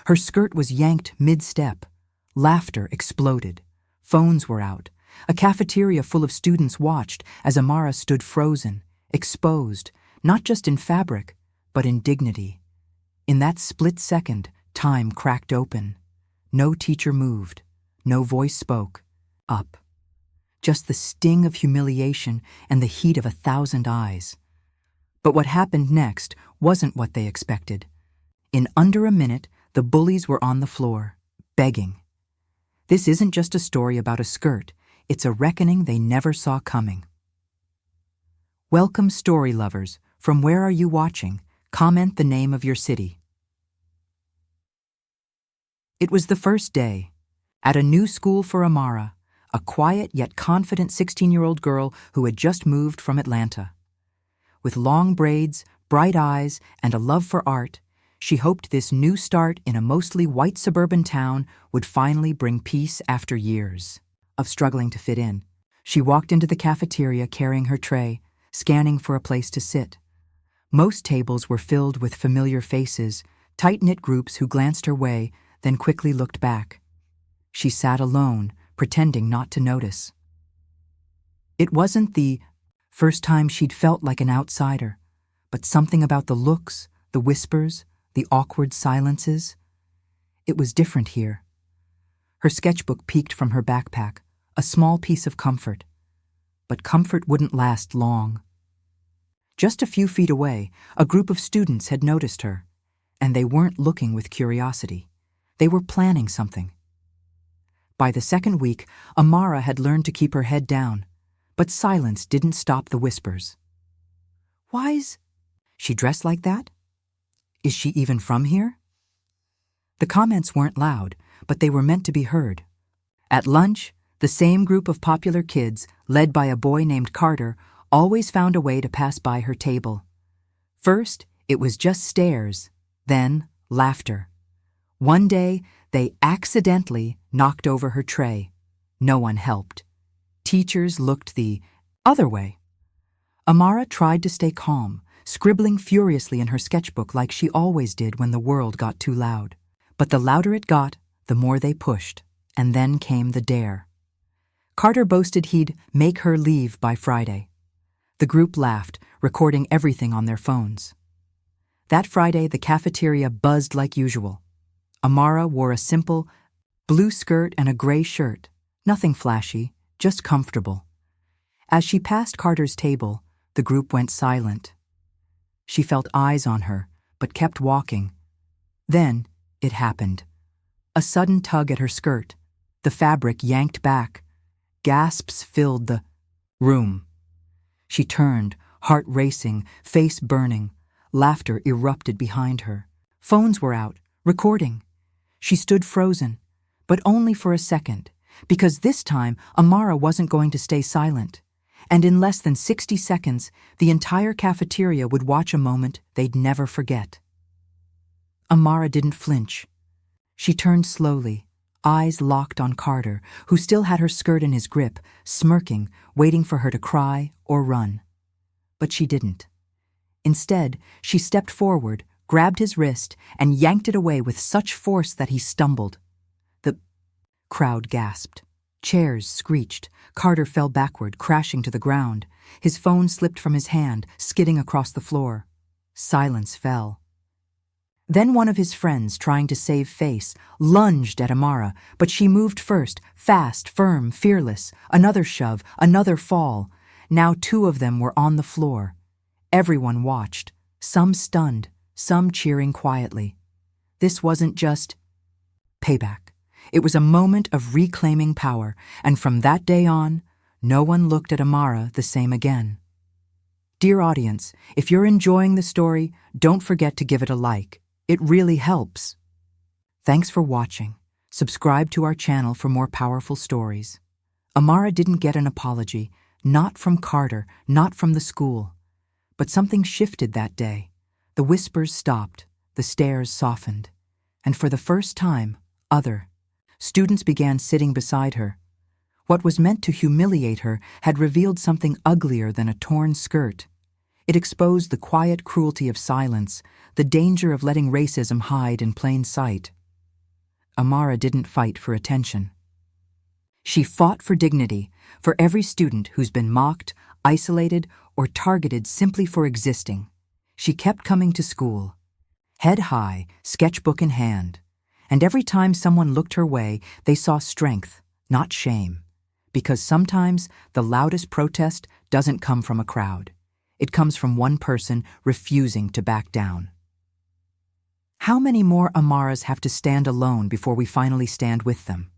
Her skirt was yanked mid-step. Laughter exploded. Phones were out. A cafeteria full of students watched as Amara stood frozen, exposed, not just in fabric, but in dignity. In that split second, time cracked open. No teacher moved. No voice spoke. Up. Just the sting of humiliation and the heat of 1,000 eyes. But what happened next wasn't what they expected. In under a minute, the bullies were on the floor, begging. This isn't just a story about a skirt, it's a reckoning they never saw coming. Welcome, story lovers. From where are you watching? Comment the name of your city. It was the first day. At a new school for Amara, a quiet yet confident 16-year-old girl who had just moved from Atlanta. With long braids, bright eyes, and a love for art, she hoped this new start in a mostly white suburban town would finally bring peace after years of struggling to fit in. She walked into the cafeteria carrying her tray, scanning for a place to sit. Most tables were filled with familiar faces, tight-knit groups who glanced her way, then quickly looked back. She sat alone, pretending not to notice. It wasn't the first time she'd felt like an outsider, but something about the looks, the whispers, the awkward silences. It was different here. Her sketchbook peeked from her backpack, a small piece of comfort. But comfort wouldn't last long. Just a few feet away, a group of students had noticed her, and they weren't looking with curiosity. They were planning something. By the second week, Amara had learned to keep her head down, but silence didn't stop the whispers. Why's she dressed like that? Is she even from here? The comments weren't loud, but they were meant to be heard. At lunch, the same group of popular kids, led by a boy named Carter, always found a way to pass by her table. First, it was just stares, then laughter. One day, they accidentally knocked over her tray. No one helped. Teachers looked the other way. Amara tried to stay calm, scribbling furiously in her sketchbook like she always did when the world got too loud. But the louder it got, the more they pushed, and then came the dare. Carter boasted he'd make her leave by Friday. The group laughed, recording everything on their phones. That Friday, the cafeteria buzzed like usual. Amara wore a simple blue skirt and a gray shirt, nothing flashy, just comfortable. As she passed Carter's table, the group went silent. She felt eyes on her, but kept walking. Then, it happened. A sudden tug at her skirt. The fabric yanked back. Gasps filled the room. She turned, heart racing, face burning. Laughter erupted behind her. Phones were out, recording. She stood frozen, but only for a second, because this time Amara wasn't going to stay silent. And in less than 60 seconds, the entire cafeteria would watch a moment they'd never forget. Amara didn't flinch. She turned slowly, eyes locked on Carter, who still had her skirt in his grip, smirking, waiting for her to cry or run. But she didn't. Instead, she stepped forward, grabbed his wrist, and yanked it away with such force that he stumbled. The crowd gasped. Chairs screeched. Carter fell backward, crashing to the ground. His phone slipped from his hand, skidding across the floor. Silence fell. Then one of his friends, trying to save face, lunged at Amara, but she moved first, fast, firm, fearless. Another shove, another fall. Now 2 of them were on the floor. Everyone watched, some stunned, some cheering quietly. This wasn't just payback. It was a moment of reclaiming power, and from that day on, no one looked at Amara the same again. Dear audience, if you're enjoying the story, don't forget to give it a like. It really helps. Thanks for watching. Subscribe to our channel for more powerful stories. Amara didn't get an apology, not from Carter, not from the school. But something shifted that day. The whispers stopped, the stares softened, and for the first time, students began sitting beside her. What was meant to humiliate her had revealed something uglier than a torn skirt. It exposed the quiet cruelty of silence, the danger of letting racism hide in plain sight. Amara didn't fight for attention. She fought for dignity, for every student who's been mocked, isolated, or targeted simply for existing. She kept coming to school, head high, sketchbook in hand, and every time someone looked her way, they saw strength, not shame. Because sometimes the loudest protest doesn't come from a crowd. It comes from one person refusing to back down. How many more Amaras have to stand alone before we finally stand with them?